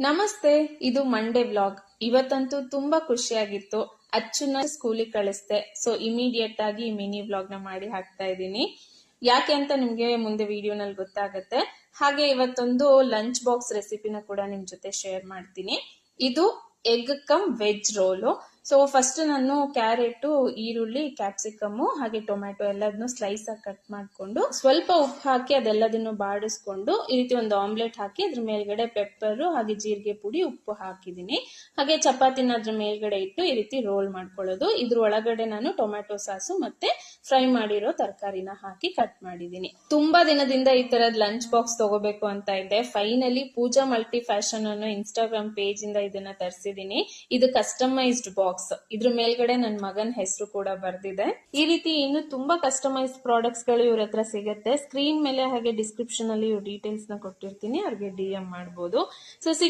ನಮಸ್ತೆ, ಇದು Monday vlog. ಇವತ್ತಂತೂ ತುಂಬಾ ಖುಷಿಯಾಗಿತ್ತು. ಅಚ್ಚುನ ಸ್ಕೂಲಿಗೆ ಕಳಿಸ್ದೆ. ಸೊ ಇಮಿಡಿಯೇಟ್ ಆಗಿ ಮಿನಿ ವ್ಲಾಗ್ ನ ಮಾಡಿ ಹಾಕ್ತಾ ಇದ್ದೀನಿ. ಯಾಕೆ ಅಂತ ನಿಮ್ಗೆ ಮುಂದೆ ವಿಡಿಯೋನಲ್ಲಿ ಗೊತ್ತಾಗುತ್ತೆ. ಹಾಗೆ ಇವತ್ತೊಂದು ಲಂಚ್ ಬಾಕ್ಸ್ ರೆಸಿಪಿನ ಕೂಡ ನಿಮ್ ಜೊತೆ ಶೇರ್ ಮಾಡ್ತೀನಿ. ಇದು egg cum veg roll. So first ನಾನು ಕ್ಯಾರೆಟ್, ಈರುಳ್ಳಿ, ಕ್ಯಾಪ್ಸಿಕಮ್ ಹಾಗೆ ಟೊಮ್ಯಾಟೊ ಎಲ್ಲದನ್ನು ಸ್ಲೈಸ್ ಆಗಿ ಕಟ್ ಮಾಡ್ಕೊಂಡು ಸ್ವಲ್ಪ ಉಪ್ಪು ಹಾಕಿ ಅದೆಲ್ಲದನ್ನು ಬಾಡಿಸ್ಕೊಂಡು ಈ ರೀತಿ ಒಂದು ಆಮ್ಲೆಟ್ ಹಾಕಿ ಅದ್ರ ಮೇಲ್ಗಡೆ ಪೆಪ್ಪರ್ ಹಾಗೆ ಜೀರಿಗೆ ಪುಡಿ ಉಪ್ಪು ಹಾಕಿದೀನಿ. ಹಾಗೆ ಚಪಾತಿನ ಅದ್ರ ಮೇಲ್ಗಡೆ ಇಟ್ಟು ಈ ರೀತಿ ರೋಲ್ ಮಾಡ್ಕೊಳ್ಳೋದು. ಇದ್ರ ಒಳಗಡೆ ನಾನು ಟೊಮ್ಯಾಟೊ ಸಾಸು ಮತ್ತೆ ಫ್ರೈ ಮಾಡಿರೋ ತರಕಾರಿನ ಹಾಕಿ ಕಟ್ ಮಾಡಿದೀನಿ. ತುಂಬಾ ದಿನದಿಂದ ಈ ತರದ್ ಲಂಚ್ ಬಾಕ್ಸ್ ತಗೋಬೇಕು ಅಂತ ಇದ್ದೆ. ಫೈನಲಿ ಪೂಜಾ ಮಲ್ಟಿ ಫ್ಯಾಷನ್ ಅನ್ನೋ ಇನ್ಸ್ಟಾಗ್ರಾಮ್ ಪೇಜ್ ಇಂದ ಇದನ್ನ ತರಿಸಿದೀನಿ. ಇದು ಕಸ್ಟಮೈಸ್ಡ್ ಬಾಕ್ಸ್. ಇದ್ರ ಮೇಲ್ಗಡೆ ನನ್ನ ಮಗನ ಹೆಸರು ಕೂಡ ಬರ್ದಿದೆ. ಈ ರೀತಿ ಇನ್ನು ತುಂಬಾ ಕಸ್ಟಮೈಸ್ಡ್ ಪ್ರಾಡಕ್ಟ್ಸ್ ಗಳು ಇವ್ರ ಹತ್ರ ಸಿಗುತ್ತೆ. ಸ್ಕ್ರೀನ್ ಮೇಲೆ ಹಾಗೆ ಡಿಸ್ಕ್ರಿಪ್ಷನ್ ಅಲ್ಲಿ ಇವ್ರ ಡೀಟೇಲ್ಸ್ ನ ಕೊಟ್ಟಿರ್ತೀನಿ, ಅವ್ರಿಗೆ DM ಮಾಡಬಹುದು. ಸೊ